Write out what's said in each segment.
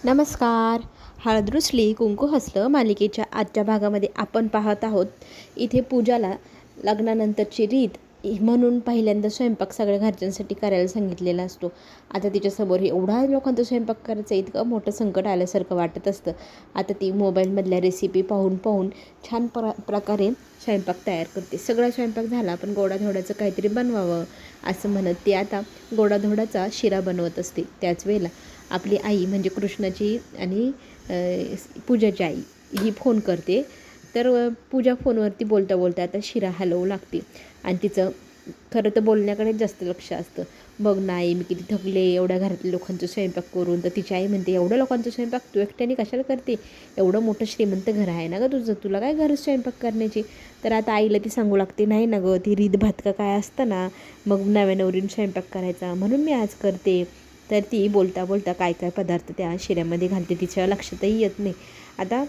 नमस्कार. हळद रुसली कुंकू हसलं मालिकेच्या आजच्या भागामध्ये आपण पाहत आहोत. इथे पूजाला लग्नानंतरची रीत म्हणून पहिल्यांदा स्वयंपाक सगळ्या घरच्यांसाठी करायला सांगितलेला असतो. आता तिच्यासमोर एवढा लोकांचा स्वयंपाक करायचं इतकं मोठं संकट आल्यासारखं वाटत असतं. आता ती मोबाईलमधल्या रेसिपी पाहून पाहून छान प्रकारे स्वयंपाक तयार करते. सगळा स्वयंपाक झाला पण गोडाधोडाचं काहीतरी बनवावं असं म्हणत ती आता गोडाधोडाचा शिरा बनवत असते. त्याच वेळेला आपली आई म्हणजे कृष्णाची आणि पूजाची आई ही फोन करते. तर पूजा फोनवरती बोलता बोलता आता शिरा हलवू लागते आणि तिचं खरं तर बोलण्याकडे जास्त लक्ष असतं. बघ ना आई, मी किती थकले एवढ्या घरातल्या लोकांचं स्वयंपाक करून. तर तिची आई म्हणते, एवढ्या लोकांचं स्वयंपाक तू एकट्याने कशाला करते? एवढं मोठं श्रीमंत घर आहे ना गं तुझं, तुला काय गरज स्वयंपाक करण्याची? तर आता आईला ती सांगू लागते, नाही ना गं, ती रीत भात का काय असतं ना, मग नव्या नवरीने स्वयंपाक करायचा म्हणून मी आज करते. तर ती बोलता बोलता काय काय पदार्थ त्या शिऱ्यामध्ये घालते तिच्या लक्षातही येत नाही. आता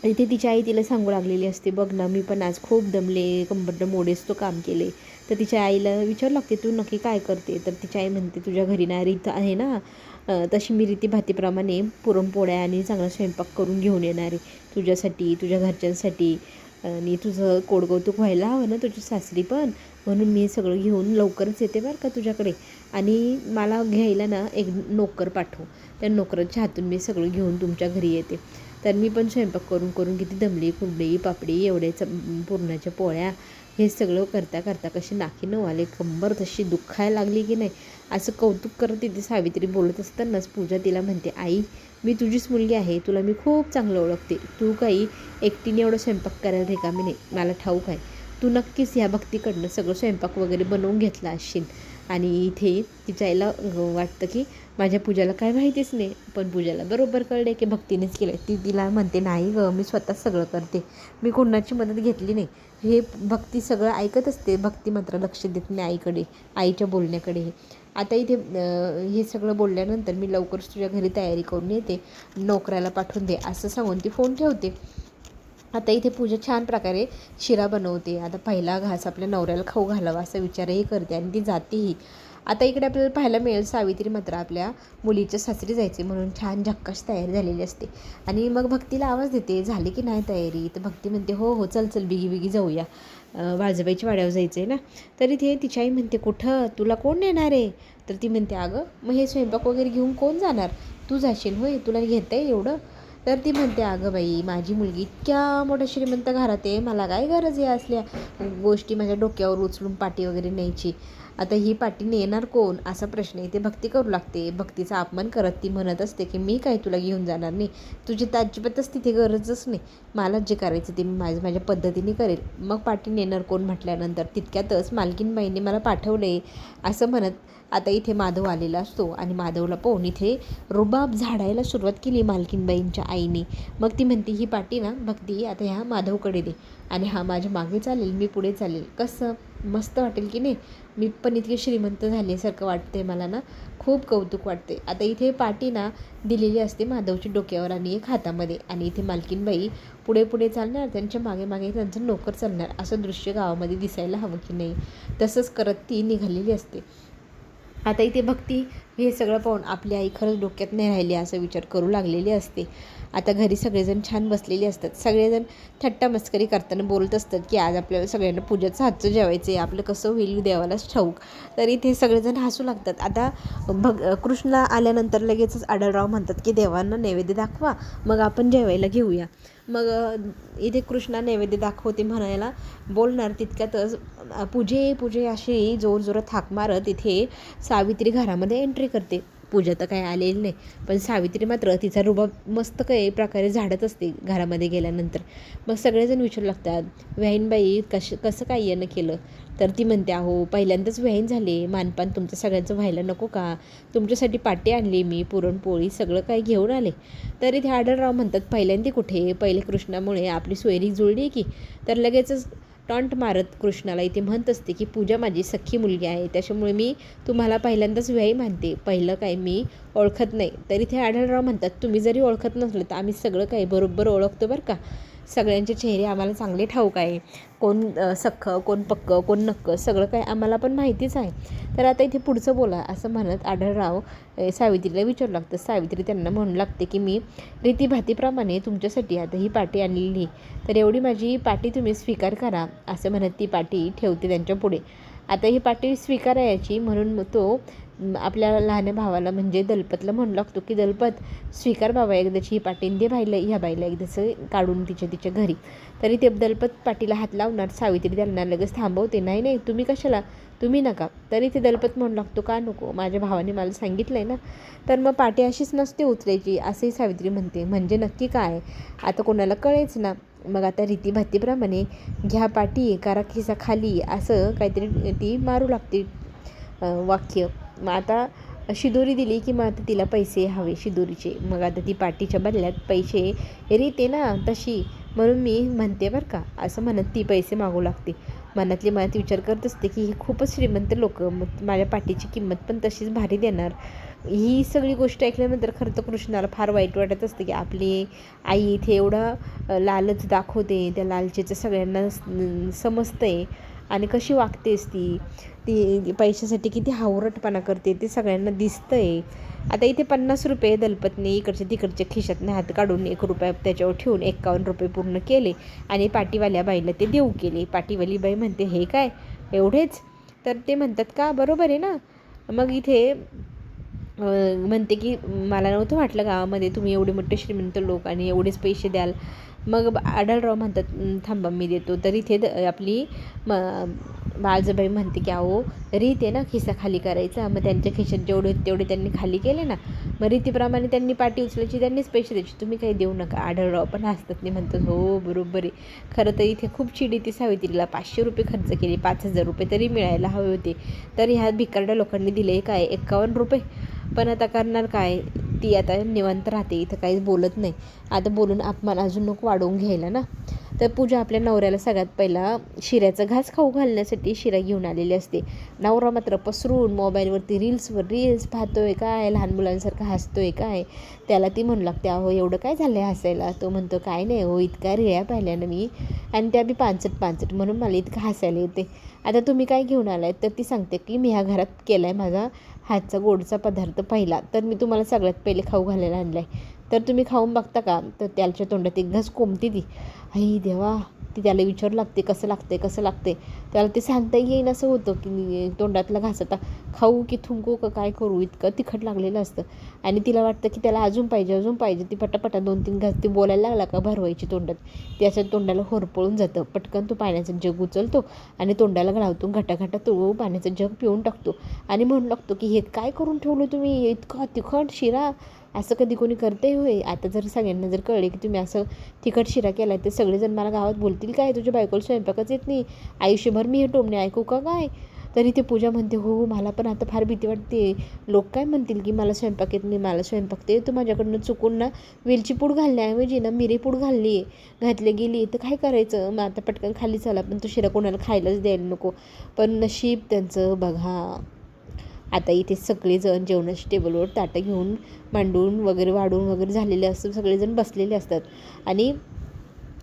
इथे तिची आई तिला सांगू लागलेली असते, बघ ना मी पण आज खूप दमले, कंबरनं मोडेच तो काम केले. तर तिच्या आईला विचारू लागते, तू नक्की काय करते? तर तिची आई म्हणते, तुझ्या घरी ना रीत आहे ना, तशी मी रीतीभातीप्रमाणे पुरणपोळ्या आणि चांगला स्वयंपाक करून घेऊन येणार आहे तुझ्यासाठी, तुझ्या घरच्यांसाठी. आणि तुझं कोडकौतुक व्हायला हवं ना तुझी सासरी पण, म्हणून मी सगळं घेऊन लवकरच येते बरं का तुझ्याकडे. आणि मला घ्यायला ना एक नोकर पाठव, त्या नोकराच्या हातून मी सगळं घेऊन तुमच्या घरी येते. तर मी पण स्वयंपाक करून करून किती दमली, कुरडई पापडी एवढ्या पुरणाच्या पोळ्या हे सगळं करता करता कशी नाकी नऊ कंबर तशी दुखायला लागली की नाही, असं कौतुक करत तिथे सावित्री बोलत असतानाच पूजा तिला म्हणते, आई मी तुझीच मुलगी आहे, तुला मी खूप चांगलं ओळखते. तू काही एकटीने एवढं स्वयंपाक करायला रिकामी नाही, मला ठाऊक आहे. तू नक्कीच ह्या भक्तीकडनं सगळं स्वयंपाक वगैरे बनवून घेतला असशील. आणि इथे तिच्या आईला वाटतं की माझ्या पूजाला काय माहितीच नाही, पण पूजाला बरोबर कळले की भक्तीनेच केलं. ती तिला म्हणते, नाही गं, मी स्वतःच सगळं करते, मी कोणाची मदत घेतली नाही. हे भक्ती सगळं ऐकत असते, भक्ती मात्र लक्ष देत नाही आईकडे, आईच्या बोलण्याकडे. आता इथे हे सगळं बोलल्यानंतर मी लवकरच तुझ्या घरी तयारी करून येते, नोकराला पाठवून दे असं सांगून ती फोन ठेवते. आता इथे पूजा छान प्रकारे शिरा बनवते. आता पहिला घास आपल्या नवऱ्याला खाऊ घालावा असा विचारही करते आणि ती जातेही. आता इकडे आपल्याला पाहायला मिळेल सावित्री मात्र आपल्या मुलीच्या सासरी जायचे म्हणून छान झक्कास तयार झालेली असते. आणि मग भक्तीला आवाज देते, झाली की नाही तयारी? तर भक्ती म्हणते, हो हो, चल चल बिगी बिगी जाऊया, वाळजाबाईच्या वाड्यावर जायचं आहे ना. तर इथे तिची आई म्हणते, कुठं, तुला कोण नेणार आहे? तर ती म्हणते, अगं मग हे स्वयंपाक वगैरे घेऊन कोण जाणार? तू जाशील होय, तुला घेता येईल एवढं? तर ती म्हणते, अगं बाई, माझी मुलगी इतक्या मोठ्या श्रीमंत घरात आहे, मला काय गरज आहे असल्या गोष्टी माझ्या डोक्यावर उचलून पाटी वगैरे न्यायची? आता ही पाटी नेणार कोण असा प्रश्न इथे भक्ती करू लागते. भक्तीचा अपमान करत ती म्हणत असते की मी काय तुला घेऊन जाणार नाही, तुझी तर अजिबातच तिथे गरजच नाही, मला जे करायचं ते मी माझ्या पद्धतीने करेल. मग पाटी नेणार कोण म्हटल्यानंतर तितक्यातच मालकीनबाईंनी मला पाठवले असं म्हणत आता इथे माधव आलेला असतो. आणि माधवला पाहून इथे रुबाब झाडायला सुरुवात केली मालकीनबाईंच्या आईने. मग ती म्हणते, ही पाटी ना भक्ती आता ह्या माधवकडे दे आणि हा माझ्या मागे चालेल, मी पुढे चालेल, कसं मस्त वाटेल की नाही? मी पण इतके श्रीमंत झाल्यासारखं वाटते मला ना, खूप कौतुक वाटते. आता इथे पाटी ना दिलेली असते माधवच्या डोक्यावर आणि एक हातामध्ये, आणि इथे मालकीनबाई पुढे पुढे चालणार, त्यांच्या मागे मागे त्यांचं नोकर चालणार, असं दृश्य गावामध्ये दिसायला हवं की नाही? तसंच करत ती निघालेली असते. आता इथे भक्ती हे सगळं पाहून आपली आई खरंच डोक्यात नाही राहिली असा विचार करू लागलेली असते. आता घरी सगळेजण छान बसलेले असतात, सगळेजण थट्टा मस्करी करताना बोलत असतात की आज आपल्याला सगळ्यांना पूजाचं हातचं जेवायचं आहे, आपलं कसं होईल देवालाच ठाऊक. तर इथे सगळेजण हसू लागतात. आता कृष्ण आल्यानंतर लगेचच आढळराव म्हणतात की देवांना नैवेद्य दाखवा, मग आपण जेवायला घेऊया. मग इथे कृष्णा नैवेद्य दाखवते म्हणायला बोलणार तितक्यातच पूजे पूजे अशी जोरजोरात हाक मारत इथे सावित्री घरामध्ये एंट्री करते. पूजा तर काय आलेली नाही, पण सावित्री मात्र तिचा रुबाब मस्त काही प्रकारे झाडत असते घरामध्ये गेल्यानंतर. मग सगळेजण विचारू लागतात, व्याहीनबाई कसं काय येणं केलं? तर ती म्हणते, अहो पहिल्यांदाच व्याहीन झाले, मानपान तुमचं सगळ्यांचं व्हायला नको का? तुमच्यासाठी पाटी आणली मी, पुरणपोळी सगळं काही घेऊन आले. तर इथे आढळराव म्हणतात, पहिल्यांदा कुठे, पहिले कृष्णामुळे आपली सोयरी जुळली की. तर लगेचच टॉन्ट मारत कृष्णाला इथे म्हणत असते की पूजा माझी सख्खी मुलगी आहे, त्याच्यामुळे मी तुम्हाला पहिल्यांदाच व्याही मानते, पहिलं काय मी ओळखत नाही. तर इथे आढळराव म्हणतात, तुम्ही जरी ओळखत नसलं तर आम्ही सगळं काही बरोबर ओळखतो बरं का. सगळ्यांचे चेहरे आम्हाला चांगले ठाऊक आहे, कोण सख्खं कोण पक्कं कोण नक्कं सगळं काय आम्हाला पण माहितीच आहे. तर आता इथे पुढचं बोला असं म्हणत आढळराव सावित्रीला विचारू लागतं. सावित्री त्यांना म्हणू लागते की मी रीतीभातीप्रमाणे तुमच्यासाठी आता ही पाटी आणलेली, तर एवढी माझी पाटी तुम्ही स्वीकार करा असं म्हणत ती पाटी ठेवते त्यांच्या पुढे. आता ही पाटी स्वीकारायची म्हणून तो आपल्या लहान भावाला म्हणजे दलपतला म्हणू लागतो की दलपत स्वीकार बाबा एकदाची ही पाटी दे बाईला, ह्या बाईला एकदाचं काढून तिच्या घरी. तरी ते दलपत पाटीला हात लावणार, सावित्री त्यांना लगेच थांबवते. नाही नाही तुम्ही कशाला, तुम्ही नका. तरी ते दलपत म्हणू लागतो का नको, माझ्या भावाने मला सांगितलं आहे ना. तर मग पाटी अशीच नसते उचलायची असंही सावित्री म्हणते. म्हणजे नक्की काय आता कोणाला कळेच ना. मग आता रीतीभातीप्रमाणे घ्या पाटी करा खिसा खाली असं काहीतरी ती मारू लागते वाक्य. मग आता शिदोरी दिली की मग आता तिला पैसे हवे शिदोरीचे. मग आता ती पाटीच्या बदल्यात पैसे रीत आहे ना तशी, म्हणून मी म्हणते बरं का असं म्हणत ती पैसे मागू लागते. मनातली मनात विचार करत असते की ही खूपच श्रीमंत लोक, मग माझ्या पाटीची किंमत पण तशीच भारी देणार. ही सगळी गोष्ट ऐकल्यानंतर खरं तर कृष्णाला फार वाईट वाटत असतं की आपली आई इथे एवढा लालच दाखवते, त्या लालचीचं सगळ्यांना समजतंय आणि कशी वागतेस ती पैशासाठी किती हावरटपणा करते ते सगळ्यांना दिसतंय. आता इथे 50 रुपये दलपतने इकडच्या तिकडच्या खिशातनं हात काढून 1 रुपया त्याच्यावर ठेवून 51 रुपये पूर्ण केले आणि पाटीवाल्या बाईला ते देऊ केले. पाटीवाली बाई म्हणते हे काय एवढेच, तर ते म्हणतात का बरोबर आहे ना. मग इथे म्हणते की मला नव्हतं वाटलं गावामध्ये तुम्ही एवढे मोठे श्रीमंत लोक आणि एवढेच पैसे द्याल. मग आढळराव म्हणतात थांबा मी देतो. तर इथे आपली बाळजाबाई म्हणते की अहो रीत आहे ना खिसा खाली करायचा. मग त्यांच्या खिशात जेवढे तेवढे त्यांनी खाली केले ना, मग रीतीप्रमाणे त्यांनी पाटी उचलायची, त्यांनीच पैसे द्यायचे, तुम्ही काही देऊ नका. आढळराव पण हसतात नाही, म्हणतात हो बरोबर आहे. खरं तर इथे खूप चिडी ती सावित्रीला 500 रुपये खर्च केले, 5000 रुपये तरी मिळायला हवे होते. तर ह्या भिकारड्या लोकांनी दिले काय 51 रुपये. पण आता करणार काय, ती आता निवांत राहते, इथं काहीच बोलत नाही. आता बोलून अपमान अजून नको वाढवून घ्यायला ना. तर पूजा आपल्या नवऱ्याला सगळ्यात पहिला शिऱ्याचा घास खाऊ घालण्यासाठी शिरा घेऊन आलेली असते. नवरा मात्र पसरून मोबाईलवरती रील्स पाहतोय काय, लहान मुलांसारखं हसतोय काय. त्याला ती म्हणू लागते अहो एवढं काय झालं आहे हसायला. तो म्हणतो काय नाही हो, इतका रिळ्या पाहिल्या ना मी, आणि त्या बी पांचट म्हणून मला इतकं हसायला येते. आता तुम्ही काय घेऊन आलाय, तर ती सांगते की मी ह्या घरात केला आहे माझा हातचा गोडचा पदार्थ पहिला, तर मी तुम्हाला सगळ्यात पहिले खाऊ घालायला आणला आहे, तर तुम्ही खाऊन बघता का. तर त्याच्या तोंडात एक घास कोंबती ती. आई देवा, ती त्याला विचारू लागते कसं लागते. त्याला ते सांगता येईन असं होतं की तोंडातला घास आता खाऊ की थुंकू का काय करू, इतकं तिखट लागलेलं असतं. आणि तिला वाटतं की त्याला अजून पाहिजे. ती पटापटा 2-3 घास ती बोलायला लागला का भरवायची तोंडात. त्याच्या तोंडाला होरपळून जातं. पटकन तो पाण्याचं जग उचलतो आणि तोंडाला घालतो, घटाघटा तो पाण्याचं जग पिऊन टाकतो आणि म्हणू लागतो की हे काय करून ठेवलं तुम्ही, इतका तिखट शिरा, असं कधी कोणी करते होय. आता जर सगळ्यांना जर कळले की तुम्ही असं तिखट शिरा केला तर सगळेजण मला गावात बोलतील काय, तुझ्या बायकोला स्वयंपाकच येत नाही, आयुष्यभर मी हे टोमणे ऐकू का काय. तरी ते पूजा म्हणते हो मला पण आता फार भीती वाटते, लोक काय म्हणतील की मला स्वयंपाक येत नाही. मला स्वयंपाक ते तू माझ्याकडनं चुकून ना वेलची पूड घालण्याऐवजी ना मिरी पूड घातली गेली तर काय करायचं. मग आता पटकन खाली चला, पण तो शिरा कोणाला खायलाच द्यायला नको. पण नशीब त्यांचं बघा. आता इथे सगळेजण जेवणाच्या टेबलवर ताटं घेऊन मांडून वगैरे वाढून वगैरे झालेले असतात, सगळेजण बसलेले असतात आणि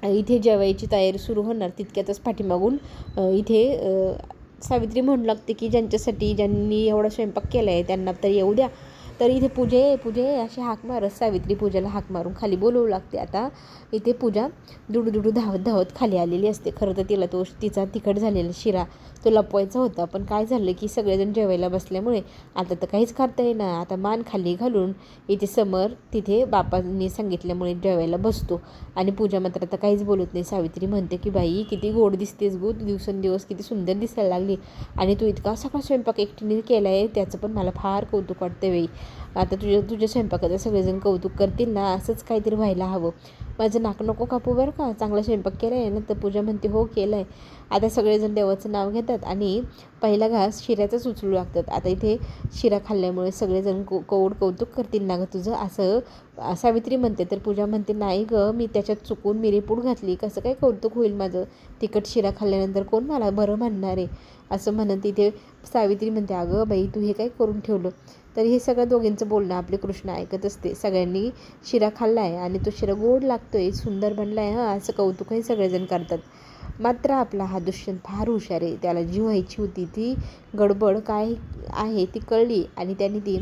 इथे जेवायची तयारी सुरू होणार. तितक्यातच पाठीमागून इथे सावित्री म्हणू लागते की ज्यांनी एवढा स्वयंपाक केला आहे त्यांना तर येऊ द्या. तर इथे पूजे अशी हाक मारत सावित्री पूजाला हाक मारून खाली बोलवू लागते. आता इथे पूजा दुडू धावत खाली आलेली असते. खरं तर तिला तिचा तिखट झालेला शिरा तो लपवायचा होता, पण काय झालं की सगळेजण जेवायला बसल्यामुळे आता तर काहीच करता येईना. आता मान खाली घालून इथे समर तिथे बापांनी सांगितल्यामुळे जेवायला बसतो आणि पूजा मात्र आता काहीच बोलत नाही. सावित्री म्हणते की बाई किती गोड दिसतेस गो, दिवसेंदिवस किती सुंदर दिसायला लागली आणि तू इतका सगळा स्वयंपाक एकटीने केला आहे, त्याचं पण मला फार कौतुक वाटतं बाई. आता तुझ्या स्वयंपाकाचं सगळेजण कौतुक करतील ना, असंच काहीतरी व्हायला हवं. माझं नाक नको कापू बरं का, चांगला स्वयंपाक केला आहे ना. तर पूजा म्हणते हो केलं आहे. आता सगळेजण देवाचं नाव घेतात आणि पहिला घास शिऱ्याचाच उचलू लागतात. आता इथे शिरा खाल्ल्यामुळे सगळेजण कौतुक करतील ना गं तुझं, असं सावित्री म्हणते. तर पूजा म्हणते नाही गं, मी त्याच्यात चुकून मिरीपूड घातली, कसं काय कौतुक होईल माझं, तिखट शिरा खाल्ल्यानंतर कोण मला बरं म्हणणार आहे असं म्हणत इथे सावित्री म्हणते अगं बाई तू हे काय करून ठेवलं. तर हे सगळं दोघींचं बोलणं आपले कृष्ण ऐकत असते. सगळ्यांनी शिरा खाल्ला आहे आणि तो शिरा गोड लागतो आहे, सुंदर बनला आहे हां, असं कौतुकही सगळेजण करतात. मात्र आपला हा दुष्यंत फार हुशार आहे. त्याला जी व्हायची होती ती गडबड काय आहे ती कळली आणि त्याने ती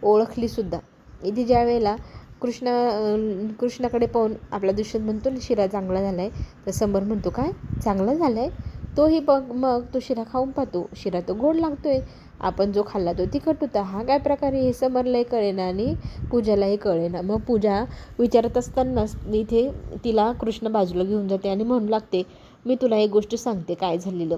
ओळखलीसुद्धा. इथे ज्या वेळेला कृष्णाकडे पाहून आपला दुष्यंत म्हणतो ना, शिरा चांगला झाला आहे, तर समर म्हणतो काय चांगला झाला आहे, तोही बघ मग तो शिरा खाऊन पाहतो, शिरा तो गोड लागतो आहे, आपण जो खाल्ला तो तिखट होता, हा काय प्रकारे हे समरलाही कळेना आणि पूजालाही कळेना. मग पूजा विचारत असतानाच इथे तिला कृष्ण बाजूला घेऊन जाते आणि म्हणू लागते, मी तुला एक गोष्ट सांगते काय झालेलं.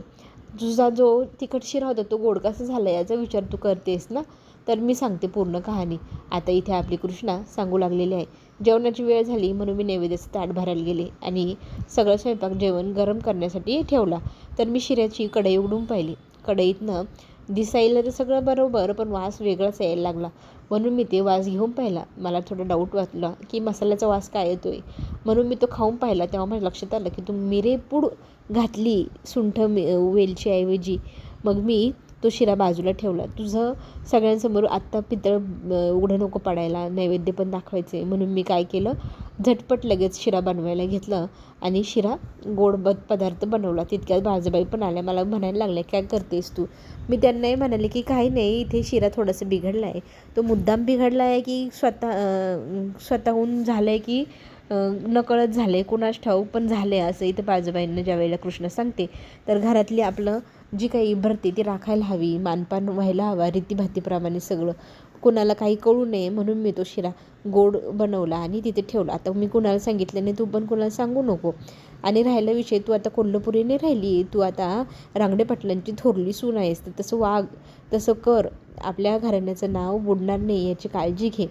तुझा जो तिखट शिरा होता तो गोड कसा झाला याचा विचार तू करतेस ना, तर मी सांगते पूर्ण कहाणी. आता इथे आपली कृष्णा सांगू लागलेली आहे, जेवणाची वेळ झाली म्हणून मी नैवेद्याचं ताट भरायला गेले आणि सगळं स्वयंपाक जेवण गरम करण्यासाठी ठेवला. तर मी शिऱ्याची कढई उघडून पाहिली. कढईतनं दिसायला तर सगळं बरोबर, पण वास वेगळाच यायला लागला. म्हणून मी ते वास घेऊन पाहिला. मला थोडा डाऊट वाटला की मसाल्याचा वास काय येतो आहे. म्हणून मी तो खाऊन पाहिला. तेव्हा माझ्या लक्षात आलं की तू मिरेपूड घातली सुंठ वेलचीऐवजी. मग मी तो शिरा बाजूला ठेवला. तुझं सगळ्यांसमोर आत्ता पितळ उघडं नको पडायला, नैवेद्य पण दाखवायचे. म्हणून मी काय केलं, झटपट लगेच शिरा बनवायला घेतलं आणि शिरा गोड पदार्थ बनवला. तितक्यात बाजूबाई पण आल्या. मला म्हणायला लागल्या, काय करतेस तू? मी त्यांनाही म्हणाले की काही नाही, इथे शिरा थोडंसं बिघडला आहे. तो मुद्दाम बिघडला आहे की स्वतःहून झालं आहे की नकळत झालं आहे, कुणास ठाऊक, पण झालं आहे असं इथं बाजूबाईंना ज्या वेळेला कृष्ण सांगते. तर घरातली आपलं जी काही भरते ती राखायला हवी, मानपान व्हायला हवा, रीतीभातीप्रमाणे सगळं, कुणाला काही कळू नये म्हणून मी तो शिरा गोड बनवला आणि तिथे ठेवला. आता मी कुणाला सांगितलं नाही, तू पण कुणाला सांगू नको. आणि राहिला विषय, तू आता कोल्हापुरी नाही राहिली, तू आता रांगडे पाटलांची थोरली सून आहेस, तर तसं वाग, तसं कर, आपल्या घराण्याचं नाव बुडणार नाही याची काळजी घे,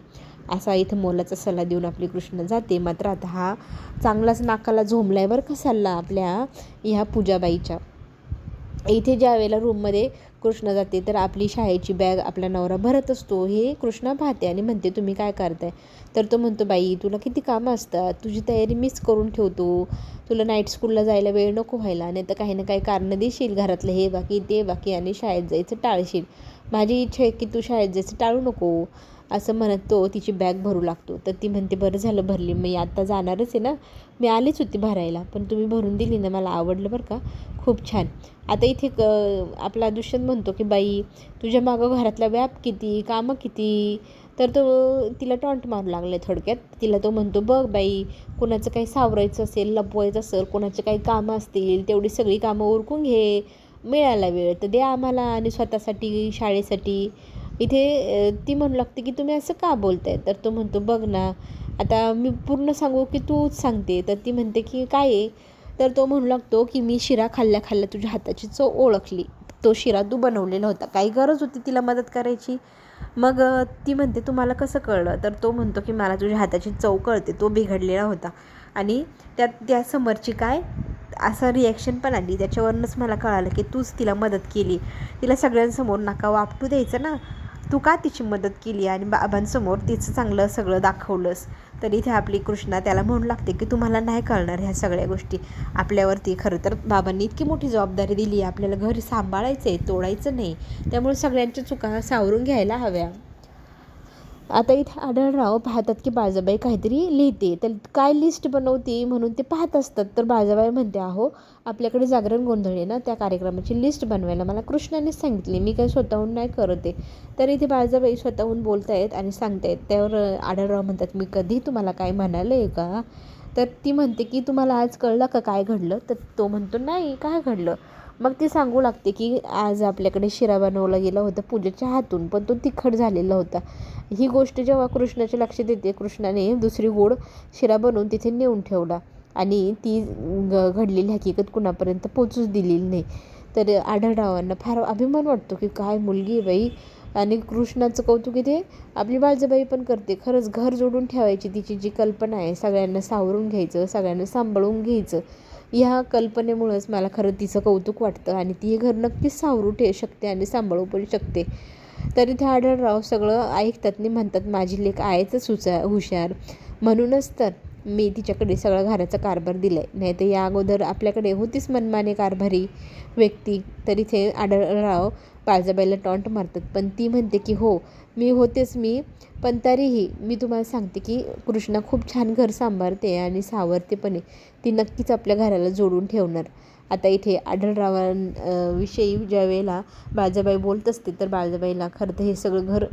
असा इथं मोलाचा सल्ला देऊन आपली कृष्ण जाते. मात्र आता हा चांगलाच नाकाला झोंबलाय बरं का सल्ला आपल्या ह्या पूजाबाईच्या. इथे ज्या वेळेला रूममध्ये कृष्ण जाते तर आपली शाळेची बॅग आपला नवरा भरत असतो. हे कृष्णा पाहते आणि म्हणते, तुम्ही काय करताय? तर तो म्हणतो, बाई तुला किती कामं असतात, तुझी तयारी मीच करून ठेवतो, तुला नाईट स्कूलला जायला वेळ नको व्हायला, नाही तर काही ना काही कारणं देशील, घरातलं हे बाकी ते बाकी आणि शाळेत जायचं टाळशील. माझी इच्छा आहे की तू शाळेत जायचं टाळू नको, असं म्हणत तो तिची बॅग भरू लागतो. तर ती म्हणते, बरं झालं भरली, मी आता जाणारच आहे ना, मी आलीच होती भरायला, पण तुम्ही भरून दिली ना, मला आवडलं बरं का, खूप छान. आता इथे आपला दुष्यंत म्हणतो की बाई तुझ्या मागं घरातला व्याप किती, कामं किती. तर तो तिला टॉन्ट मारू लागले थोडक्यात. तिला तो म्हणतो, बघ बाई, कोणाचं काही सावरायचं असेल, लपवायचं असेल, कोणाचे काही कामं असतील, तेवढी सगळी कामं उरकून घे, मिळाला वेळ तर द्या आम्हाला आणि स्वतःसाठी शाळेसाठी. इथे ती म्हणू लागते की तुम्ही असं का बोलताय? तर तो म्हणतो, बघ ना, आता मी पूर्ण सांगू की तूच सांगते? तर ती म्हणते की काय आहे? तर तो म्हणू लागतो की मी शिरा खाल्ल्या खाल्ल्या तुझ्या हाताची चव ओळखली, तो शिरा तू बनवलेला होता, काही गरज होती तिला मदत करायची? मग ती म्हणते, तुम्हाला कसं कळलं? तर तो म्हणतो की मला तुझ्या हाताची चव कळते, तो बिघडलेला होता. आणि त्या समरची काय असं रिॲक्शन पण आली, त्याच्यावरूनच मला कळालं की तूच तिला मदत केली. तिला सगळ्यांसमोर नका वापटू द्यायचं ना, तू का तिची मदत केली आणि बाबांसमोर तिचं चांगलं सगळं दाखवलंस. तर इथे आपली कृष्णा त्याला म्हणू लागते की तुम्हाला नाही कळणार ह्या सगळ्या गोष्टी, आपल्यावरती खरं तर बाबांनी इतकी मोठी जबाबदारी दिली आहे, आपल्याला घर सांभाळायचं आहे, तोडायचं नाही, त्यामुळे सगळ्यांच्या चुका सावरून घ्यायला हव्या. आता इथे आढळराव पाहतात की बाळजाबाई काहीतरी लिहिते, तर काय लिस्ट बनवते म्हणून ते पाहत असतात. तर बाळजाबाई म्हणते, अहो आपल्याकडे जागरण गोंधळ आहे ना, त्या कार्यक्रमाची लिस्ट बनवायला मला कृष्णानेच सांगितली, मी काही स्वतःहून नाही करत आहे. तर इथे बाळजाबाई स्वतःहून बोलतायत आणि सांगतायत. त्यावर आढळराव म्हणतात, मी कधी तुम्हाला काय म्हणाले आहे का? तर ती म्हणते की तुम्हाला आज कळलं का काय घडलं? तर तो म्हणतो, नाही, काय घडलं? मग ती सांगू लागते की आज आपल्याकडे शिरा बनवला गेला होता पूजेच्या हातून, पण तो तिखट झालेला होता. ही गोष्ट जेव्हा कृष्णाच्या लक्षात येते, कृष्णाने दुसरी गोड शिरा बनवून तिथे नेऊन ठेवला आणि ती घडलेली हकीकत कुणापर्यंत पोचूच दिलेली नाही. तर आढळरावांना फार अभिमान वाटतो की काय मुलगी आहे बाई. आणि कृष्णाचं कौतुक इथे आपली बाळजाबाई पण करते. खरंच घर जोडून ठेवायची तिची जी कल्पना आहे, सगळ्यांना सावरून घ्यायचं, सगळ्यांना सांभाळून घ्यायचं, ह्या कल्पनेमुळंच मला खरं तिचं कौतुक वाटतं आणि ती हे घर नक्कीच सावरू शकते आणि सांभाळू पण शकते. तर इथे आढळराव सगळं ऐकतात आणि म्हणतात, माझी लेक आहेच हुशार, म्हणूनच तर मी तिच्याकडे सगळा घराचा कारभार दिला आहे. नाही तर या अगोदर आपल्याकडे होतीच मनमानी कारभारी व्यक्ती. तर इथे आढळराव बाळजाबाईला टॉन्ट मारतात. पण ती म्हणते की हो मी होतेच पण तरीही मी तुम्हाला सांगते की कृष्णा खूप छान घर सांभाळते आणि सावरते पण आहे. ती नक्कीच आपल्या घराला जोडून ठेवणार. आता इथे आढळरावांविषयी ज्या वेळेला बाळजाबाई बोलत असते तर बाळजाबाईला खरं तर हे सगळं घर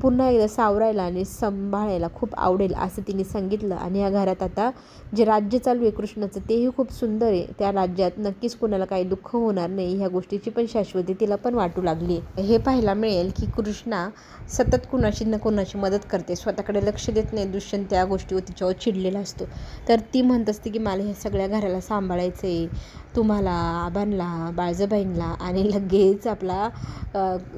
पुन्हा एकदा सावरायला आणि सांभाळायला खूप आवडेल असं तिने सांगितलं. आणि या घरात आता जे राज्य चालू आहे कृष्णाचं तेही खूप सुंदर आहे. त्या राज्यात नक्कीच कोणाला काही दुःख होणार नाही ह्या गोष्टीची पण शाश्वती तिला पण वाटू लागली. हे पाहायला मिळेल की कृष्णा सतत कुणाची ना कोणाची मदत करते, स्वतःकडे लक्ष देत नाही. दुष्यंत त्या गोष्टीवर तिच्यावर चिडलेला असतो. तर ती म्हणत असते की मला हे सगळ्या घराला सांभाळायचं आहे, तुम्हाला, आबांना, बाळजाबाईंना. आणि लगेच आपला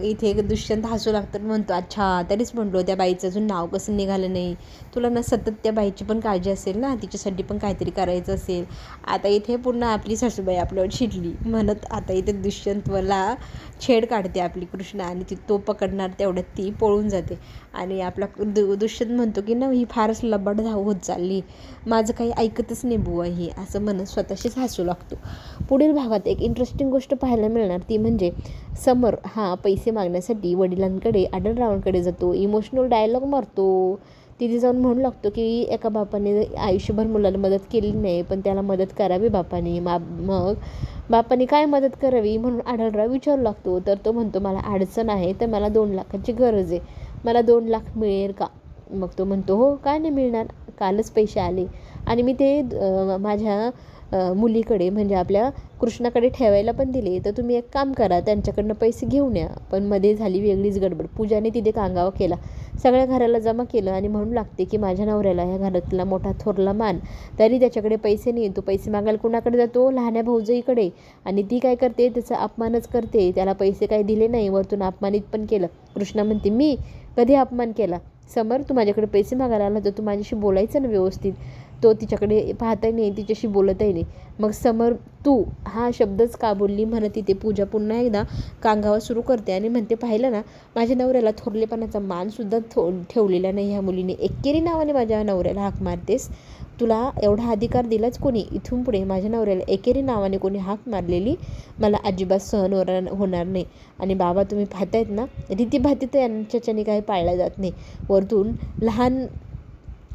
इथे दुष्यंत हसू लागतात. म्हणतो अच्छा तरीच म्हटलो त्या बाईचं अजून नाव कसं निघालं नाही. तुला ना सतत त्या बाईची पण काळजी असेल ना, तिच्यासाठी पण काहीतरी करायचं असेल. आता इथे पुन्हा आपली सासूबाई आपल्यावर चिडली म्हणत आता इथे दुष्यंतला छेड काढते आपली कृष्णा आणि तो पकडणार तेवढ्यात ती पळून जाते. आणि आपला दुष्यंत म्हणतो की ना ही फारच लबाड होत चालली, माझं काही ऐकतच नाही बुवा ही, असं म्हणत स्वतःशीच हसू लागतो. पुढील भागात एक इंटरेस्टिंग गोष्ट पाहायला मिळणार ती म्हणजे समर हा पैसे मागण्यासाठी वडिलांकडे आढळरावांकडे जातो. इमोशनल डायलॉग मारतो. तिथे जाऊन म्हणू लागतो की एका बापाने आयुष्यभर मुलाला मदत केली नाही पण त्याला मदत करावी बापाने. मग बापाने काय मदत करावी म्हणून आढळराव विचारू लागतो. तर तो म्हणतो मला अडचण आहे तर मला 2 लाखाची गरज आहे, मला 2 लाख मिळेल का? मग तो म्हणतो हो काय नाही मिळणार, कालच पैसे आले आणि मी ते माझ्या मुलीकडे म्हणजे आपल्या कृष्णाकडे ठेवायला पण दिले. तर तुम्ही एक काम करा त्यांच्याकडनं पैसे घेऊन या. पण मध्ये झाली वेगळीच गडबड. पूजाने तिथे कांगावा केला, सगळ्या घराला जमा केलं आणि म्हणू लागते की माझ्या नवऱ्याला ह्या घरातला मोठा थोरला मान, तरी त्याच्याकडे पैसे नाही. तो पैसे मागायला कुणाकडे जातो? लहान्या भाऊजाईकडे. आणि ती काय करते त्याचा अपमानच करते. त्याला पैसे काही दिले नाही, वरतून अपमानित पण केलं. कृष्णा म्हणते मी कधी अपमान केला? समर तू माझ्याकडे पैसे मागायला आला तर तू माझ्याशी बोलायचं ना व्यवस्थित. तो तिच्याकडे पाहतही नाही, तिच्याशी बोलतही नाही. मग समर तू हा शब्दच का बोलली म्हणत तिथे पूजा पुन्हा एकदा कांगावा सुरू करते आणि म्हणते पाहिलं ना माझ्या नवऱ्याला थोरलेपणाचा मानसुद्धा ठेवलेला नाही ह्या मुलीने. एकेरी नावाने माझ्या नवऱ्याला हाक मारतेस, तुला एवढा अधिकार दिलाच कोणी? इथून पुढे माझ्या नवऱ्याला एकेरी नावाने कोणी हाक मारलेली मला अजिबात सहन होणार नाही. आणि बाबा तुम्ही पाहतायत ना रीतीभाती तर यांच्याच्याने काही पाळल्या जात नाही. वरतून लहान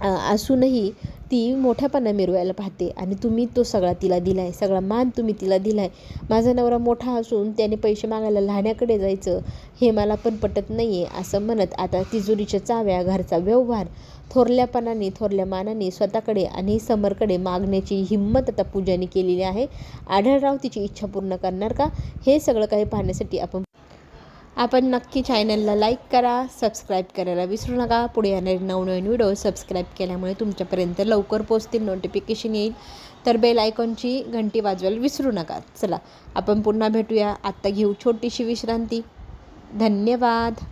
असूनही ती मोठ्यापणा मिरवायला पाहते आणि तुम्ही तो सगळा तिला दिला आहे, सगळा मान तुम्ही तिला दिला आहे. माझा नवरा मोठा असून त्याने पैसे मागायला लहान्याकडे जायचं हे मला पण पटत नाही आहे असं म्हणत आता तिजोरीच्या चाव्या, घरचा व्यवहार थोरल्यापणाने थोरल्या मानाने स्वतःकडे आणि समरकडे मागण्याची हिंमत आता पूजाने केलेली आहे. आढळराव तिची इच्छा पूर्ण करणार का? हे सगळं काही पाहण्यासाठी आपण नक्की चॅनलला लाईक करा, सबस्क्राईब करायला विसरू नका. पुढे येणारे नवनवीन व्हिडिओ सबस्क्राईब केल्यामुळे तुमच्यापर्यंत लवकर पोहोचतील, नोटिफिकेशन येईल. तर बेल आयकॉनची घंटी वाजवायला विसरू नका. चला आपण पुन्हा भेटूया. आत्ता घेऊ छोटीशी विश्रांती. धन्यवाद.